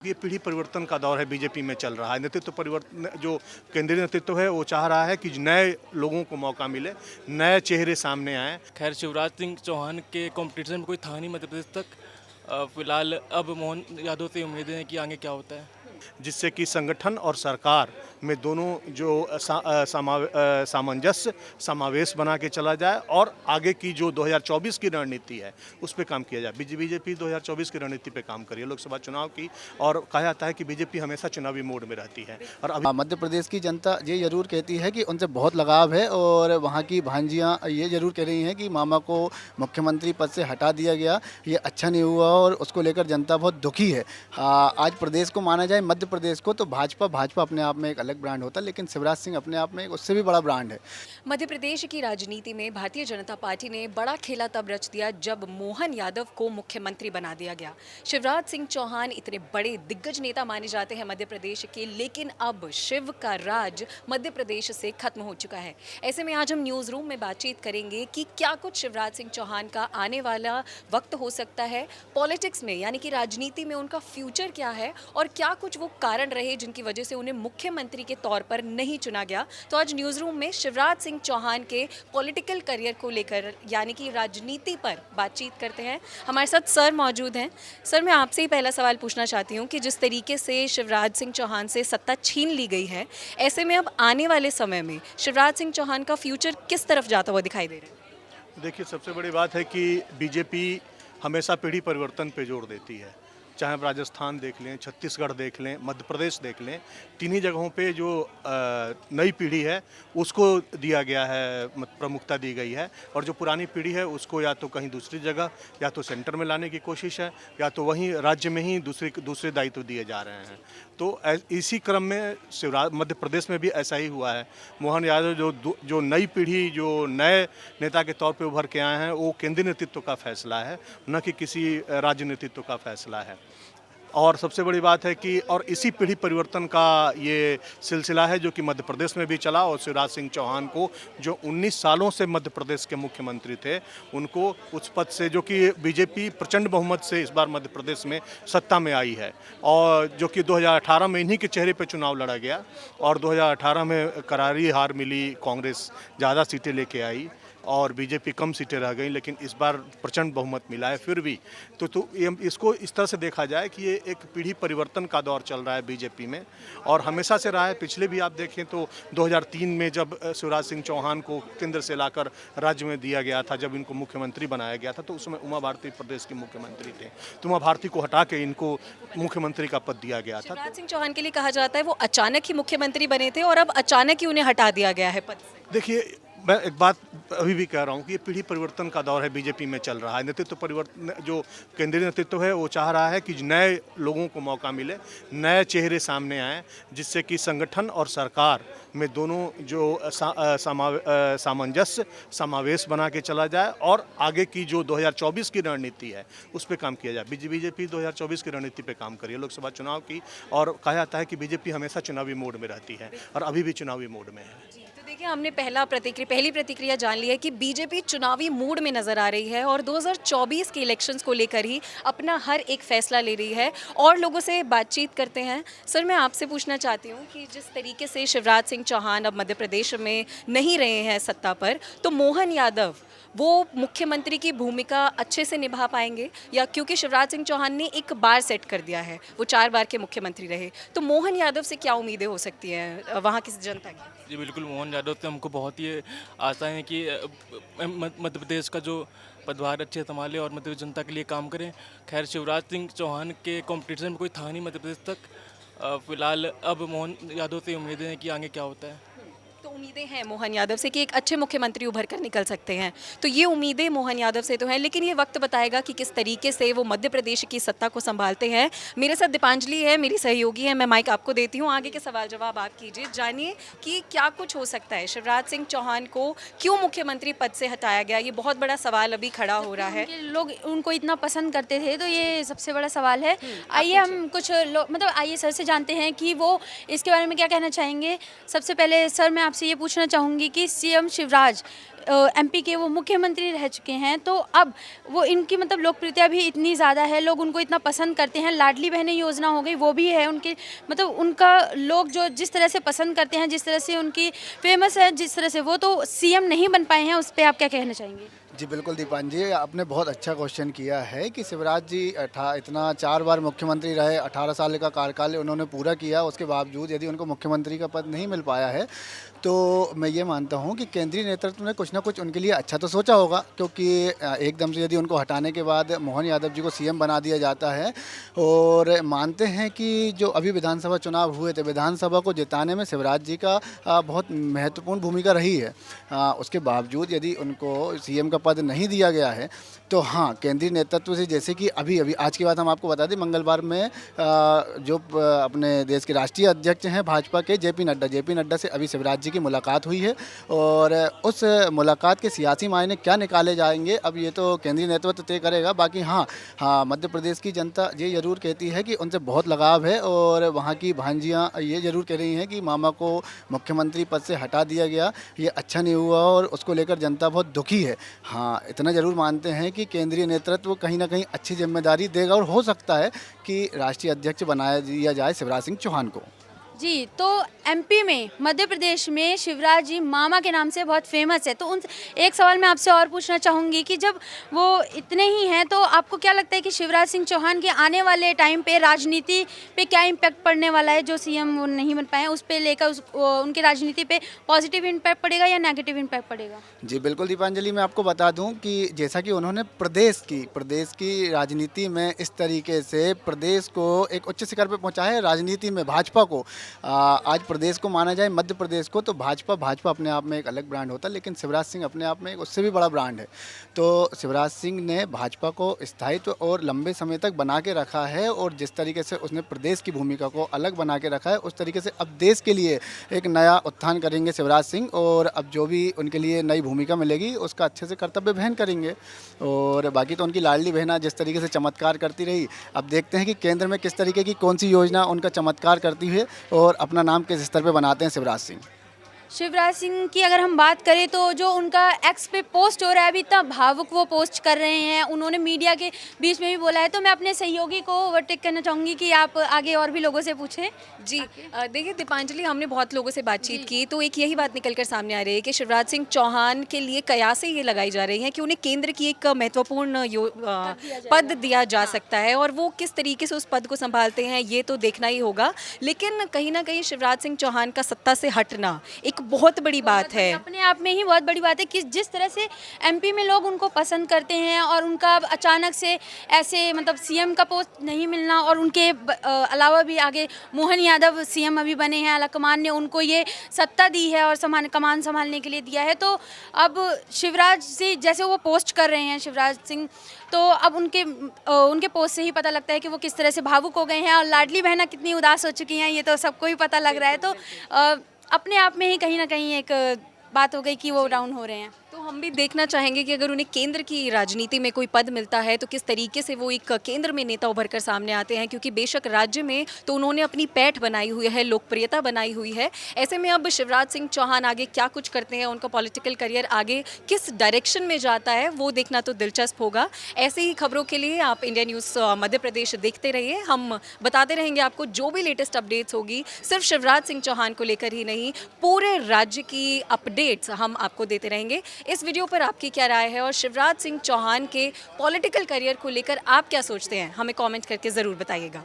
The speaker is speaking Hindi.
ये पीढ़ी परिवर्तन का दौर है, बीजेपी में चल रहा है। नेतृत्व परिवर्तन जो केंद्रीय नेतृत्व है वो चाह रहा है कि नए लोगों को मौका मिले, नए चेहरे सामने आए। खैर शिवराज सिंह चौहान के कंपटीशन में कोई था नहीं मध्य प्रदेश तक। फिलहाल अब मोहन यादव से उम्मीदें हैं कि आगे क्या होता है। जिससे कि संगठन और सरकार में दोनों जो सामंजस्य समावेश बना के चला जाए और आगे की जो 2024 की रणनीति है उस पर काम किया जाए। बीजेपी 2024 की रणनीति पे काम करिए, लोकसभा चुनाव की। और कहा जाता है कि बीजेपी हमेशा चुनावी मोड में रहती है। और अभी मध्य प्रदेश की जनता ये जरूर कहती है कि उनसे बहुत लगाव है और वहाँ की भांजियाँ ये जरूर कह रही हैं कि मामा को मुख्यमंत्री पद से हटा दिया गया, ये अच्छा नहीं हुआ और उसको लेकर जनता बहुत दुखी है। आज प्रदेश को माना जाए, मध्य प्रदेश को, तो भाजपा अपने आप में एक अलग ब्रांड होता है, लेकिन शिवराज सिंह अपने आप में एक उससे भी बड़ा ब्रांड है। मध्य प्रदेश की राजनीति में भारतीय जनता पार्टी ने बड़ा खेला तब रच दिया जब मोहन यादव को मुख्यमंत्री बना दिया गया। शिवराज सिंह चौहान इतने बड़े दिग्गज नेता माने जाते हैं मध्य प्रदेश के, लेकिन अब शिव का राज मध्य प्रदेश से खत्म हो चुका है। ऐसे में आज हम न्यूज़ रूम में बातचीत करेंगे कि क्या कुछ शिवराज सिंह चौहान का आने वाला वक्त हो सकता है पॉलिटिक्स में, यानी कि राजनीति में उनका फ्यूचर क्या है और क्या कुछ वो कारण रहे जिनकी वजह से उन्हें मुख्यमंत्री के तौर पर नहीं चुना गया। तो आज न्यूज़ रूम में शिवराज सिंह चौहान के पॉलिटिकल करियर को लेकर, यानी कि राजनीति पर बातचीत करते हैं। हमारे साथ सर मौजूद हैं। सर, मैं आपसे ही पहला सवाल पूछना चाहती हूँ कि जिस तरीके से शिवराज सिंह चौहान से सत्ता छीन ली गई है, ऐसे में अब आने वाले समय में शिवराज सिंह चौहान का फ्यूचर किस तरफ जाता हुआ दिखाई दे रहा है? देखिए, सबसे बड़ी बात है कि बीजेपी हमेशा पीढ़ी परिवर्तन पे जोर देती है। चाहे आप राजस्थान देख लें, छत्तीसगढ़ देख लें, मध्य प्रदेश देख लें, तीनों जगहों पे जो नई पीढ़ी है उसको दिया गया है, प्रमुखता दी गई है। और जो पुरानी पीढ़ी है उसको या तो कहीं दूसरी जगह, या तो सेंटर में लाने की कोशिश है, या तो वहीं राज्य में ही दूसरे दायित्व दिए जा रहे हैं। तो इसी क्रम में शिवराज मध्य प्रदेश में भी ऐसा ही हुआ है। मोहन यादव जो नई पीढ़ी, जो नए नेता के तौर पे उभर के आए हैं, वो केंद्रीय नेतृत्व का फैसला है, न कि किसी राज्य नेतृत्व का फैसला है। और सबसे बड़ी बात है कि और इसी पीढ़ी परिवर्तन का ये सिलसिला है जो कि मध्य प्रदेश में भी चला। और शिवराज सिंह चौहान को, जो 19 सालों से मध्य प्रदेश के मुख्यमंत्री थे, उनको उस पद से, जो कि बीजेपी प्रचंड बहुमत से इस बार मध्य प्रदेश में सत्ता में आई है, और जो कि 2018 में इन्हीं के चेहरे पर चुनाव लड़ा गया और 2018 में करारी हार मिली, कांग्रेस ज़्यादा सीटें लेके आई और बीजेपी कम सीटें रह गई, लेकिन इस बार प्रचंड बहुमत मिला है। फिर भी तो इसको इस तरह से देखा जाए कि ये एक पीढ़ी परिवर्तन का दौर चल रहा है बीजेपी में, और हमेशा से रहा है। पिछले भी आप देखें तो 2003 में जब शिवराज सिंह चौहान को केंद्र से लाकर राज्य में दिया गया था, जब इनको मुख्यमंत्री बनाया गया था, तो उस समय उमा भारती प्रदेश के मुख्यमंत्री थे। तो उमा भारती को हटा के इनको मुख्यमंत्री का पद दिया गया था। शिवराज सिंह चौहान के लिए कहा जाता है वो अचानक ही मुख्यमंत्री बने थे और अब अचानक ही उन्हें हटा दिया गया है पद से। देखिए, मैं एक बात अभी भी कह रहा हूँ कि ये पीढ़ी परिवर्तन का दौर है, बीजेपी में चल रहा है। नेतृत्व परिवर्तन जो केंद्रीय नेतृत्व है वो चाह रहा है कि नए लोगों को मौका मिले, नए चेहरे सामने आए, जिससे कि संगठन और सरकार में दोनों जो सामंजस्य समावेश बना के चला जाए और आगे की जो 2024 की रणनीति है उस पर काम किया जाए। बीजेपी 2024 की रणनीति पे काम करिए, लोकसभा चुनाव की। और कहा जाता है कि बीजेपी हमेशा चुनावी मोड में रहती है और अभी भी चुनावी मोड में है। तो देखिए, हमने पहली प्रतिक्रिया जान ली है कि बीजेपी चुनावी मूड में नजर आ रही है और 2024 के इलेक्शंस को लेकर ही अपना हर एक फैसला ले रही है। और लोगों से बातचीत करते हैं। सर, मैं आपसे पूछना चाहती हूँ कि जिस तरीके से शिवराज सिंह चौहान अब मध्य प्रदेश में नहीं रहे हैं सत्ता पर, तो मोहन यादव वो मुख्यमंत्री की भूमिका अच्छे से निभा पाएंगे, या क्योंकि शिवराज सिंह चौहान ने एक बार सेट कर दिया है, वो 4 बार के मुख्यमंत्री रहे, तो मोहन यादव से क्या उम्मीदें हो सकती हैं वहाँ की जनता की? जी बिल्कुल, मोहन यादव से हमको बहुत ही आशाएं हैं कि मध्य प्रदेश का जो पदभार अच्छे संभाले और मध्य प्रदेश जनता के लिए काम करें। खैर शिवराज सिंह चौहान के कंपटीशन में कोई था नहीं मध्य प्रदेश तक। फिलहाल अब मोहन यादव से उम्मीदें हैं कि आगे क्या होता है। तो उम्मीदें हैं मोहन यादव से कि एक अच्छे मुख्यमंत्री उभर कर निकल सकते हैं, तो ये उम्मीदें मोहन यादव से तो हैं, लेकिन ये वक्त बताएगा कि किस तरीके से वो मध्य प्रदेश की सत्ता को संभालते हैं। मेरे साथ दीपांजलि है, मेरी सहयोगी है, मैं माइक आपको देती हूँ, आगे के सवाल जवाब आप कीजिए। जानिए कि क्या कुछ हो सकता है, शिवराज सिंह चौहान को क्यों मुख्यमंत्री पद से हटाया गया, ये बहुत बड़ा सवाल अभी खड़ा हो रहा है। लोग उनको इतना पसंद करते थे, तो ये सबसे बड़ा सवाल है। आइए हम कुछ आइए सर से जानते हैं कि वो इसके बारे में क्या कहना चाहेंगे। सबसे पहले सर, मैं आपसे ये पूछना चाहूँगी कि सीएम शिवराज एमपी के वो मुख्यमंत्री रह चुके हैं, तो अब वो इनकी मतलब लोकप्रियता भी इतनी ज़्यादा है, लोग उनको इतना पसंद करते हैं। लाडली बहनें योजना हो गई, वो भी है उनके मतलब उनका लोग जो जिस तरह से पसंद करते हैं, जिस तरह से उनकी फेमस है, जिस तरह से वो तो सीएम नहीं बन पाए हैं, उस पर आप क्या कहना चाहेंगे? जी बिल्कुल दीपान जी, आपने बहुत अच्छा क्वेश्चन किया है कि शिवराज जी इतना 4 बार मुख्यमंत्री रहे, 18 साल का कार्यकाल उन्होंने पूरा किया, उसके बावजूद यदि उनको मुख्यमंत्री का पद नहीं मिल पाया है तो मैं ये मानता हूँ कि केंद्रीय नेतृत्व ने कुछ ना कुछ उनके लिए अच्छा तो सोचा होगा, क्योंकि एकदम से यदि उनको हटाने के बाद मोहन यादव जी को सीएम बना दिया जाता है और मानते हैं कि जो अभी विधानसभा चुनाव हुए थे, विधानसभा को जिताने में शिवराज जी का बहुत महत्वपूर्ण भूमिका रही है। उसके बावजूद यदि उनको सीएम का पद नहीं दिया गया है तो हाँ, केंद्रीय नेतृत्व से, जैसे कि अभी आज की बात हम आपको बता दें, मंगलवार में जो अपने देश के राष्ट्रीय अध्यक्ष हैं भाजपा के जेपी नड्डा से अभी शिवराज जी की मुलाकात हुई है और उस मुलाकात के सियासी मायने क्या निकाले जाएंगे अब ये तो केंद्रीय नेतृत्व तय करेगा। बाकी हाँ, मध्य प्रदेश की जनता ये ज़रूर कहती है कि उनसे बहुत लगाव है और वहाँ की भांजियाँ ये ज़रूर कह रही हैं कि मामा को मुख्यमंत्री पद से हटा दिया गया, ये अच्छा नहीं हुआ और उसको लेकर जनता बहुत दुखी है। हाँ, इतना ज़रूर मानते हैं कि केंद्रीय नेतृत्व कहीं ना कहीं अच्छी जिम्मेदारी देगा और हो सकता है कि राष्ट्रीय अध्यक्ष बनाया दिया जाए शिवराज सिंह चौहान को। जी, तो एमपी में, मध्य प्रदेश में शिवराज जी मामा के नाम से बहुत फेमस है, तो उन एक सवाल मैं आपसे और पूछना चाहूँगी कि जब वो इतने ही हैं तो आपको क्या लगता है कि शिवराज सिंह चौहान के आने वाले टाइम पे राजनीति पे क्या इम्पैक्ट पड़ने वाला है? जो सीएम वो नहीं बन पाए हैं उस पे लेकर उनकी राजनीति पे पॉजिटिव इम्पैक्ट पड़ेगा या नेगेटिव इम्पैक्ट पड़ेगा? जी बिल्कुल दीपांजलि, मैं आपको बता दूं कि जैसा कि उन्होंने प्रदेश की राजनीति में इस तरीके से प्रदेश को एक उच्च शिखर पे पहुंचाया है। राजनीति में भाजपा को आज प्रदेश को माना जाए, मध्य प्रदेश को, तो भाजपा अपने आप में एक अलग ब्रांड होता है, लेकिन शिवराज सिंह अपने आप में एक उससे भी बड़ा ब्रांड है। तो शिवराज सिंह ने भाजपा को स्थायित्व और लंबे समय तक बना के रखा है और जिस तरीके से उसने प्रदेश की भूमिका को अलग बना के रखा है उस तरीके से अब देश के लिए एक नया उत्थान करेंगे शिवराज सिंह और अब जो भी उनके लिए नई भूमिका मिलेगी उसका अच्छे से कर्तव्य वहन करेंगे। और बाकी तो उनकी लाडली बहना जिस तरीके से चमत्कार करती रही, अब देखते हैं कि केंद्र में किस तरीके की कौन सी योजना उनका चमत्कार करती है और अपना नाम किस स्तर पे बनाते हैं शिवराज सिंह। शिवराज सिंह की अगर हम बात करें तो जो उनका एक्स पे पोस्ट हो रहा है, अभी इतना भावुक वो पोस्ट कर रहे हैं, उन्होंने मीडिया के बीच में भी बोला है, तो मैं अपने सहयोगी को ओवरटेक करना चाहूँगी कि आप आगे और भी लोगों से पूछें। जी देखिए दीपांजलि, हमने बहुत लोगों से बातचीत की तो एक यही बात निकल कर सामने आ रही है कि शिवराज सिंह चौहान के लिए कयासें ये लगाई जा रही हैं कि उन्हें केंद्र की एक महत्वपूर्ण पद दिया जा सकता है और वो किस तरीके से उस पद को संभालते हैं ये तो देखना ही होगा। लेकिन कहीं ना कहीं शिवराज सिंह चौहान का सत्ता से हटना एक बहुत बड़ी बात है, अपने आप में ही बहुत बड़ी बात है कि जिस तरह से एमपी में लोग उनको पसंद करते हैं और उनका अचानक से ऐसे मतलब सीएम का पोस्ट नहीं मिलना और उनके अलावा भी आगे मोहन यादव सीएम अभी बने हैं, आलाकमान ने उनको ये सत्ता दी है और कमान संभालने के लिए दिया है। तो अब शिवराज से जैसे वो पोस्ट कर रहे हैं शिवराज सिंह, तो अब उनके पोस्ट से ही पता लगता है कि वो किस तरह से भावुक हो गए हैं और लाडली बहना कितनी उदास हो चुकी हैं, ये तो सबको ही पता लग रहा है। तो अपने आप में ही कहीं ना कहीं एक बात हो गई कि वो डाउन हो रहे हैं। तो हम भी देखना चाहेंगे कि अगर उन्हें केंद्र की राजनीति में कोई पद मिलता है तो किस तरीके से वो एक केंद्र में नेता उभर कर सामने आते हैं, क्योंकि बेशक राज्य में तो उन्होंने अपनी पैठ बनाई हुई है, लोकप्रियता बनाई हुई है। ऐसे में अब शिवराज सिंह चौहान आगे क्या कुछ करते हैं, उनका पॉलिटिकल करियर आगे किस डायरेक्शन में जाता है, वो देखना तो दिलचस्प होगा। ऐसे ही खबरों के लिए आप इंडिया न्यूज़ मध्य प्रदेश देखते रहिए, हम बताते रहेंगे आपको जो भी लेटेस्ट अपडेट्स होगी, सिर्फ शिवराज सिंह चौहान को लेकर ही नहीं, पूरे राज्य की अपडेट्स हम आपको देते रहेंगे। इस वीडियो पर आपकी क्या राय है और शिवराज सिंह चौहान के पॉलिटिकल करियर को लेकर आप क्या सोचते हैं, हमें कमेंट करके ज़रूर बताइएगा।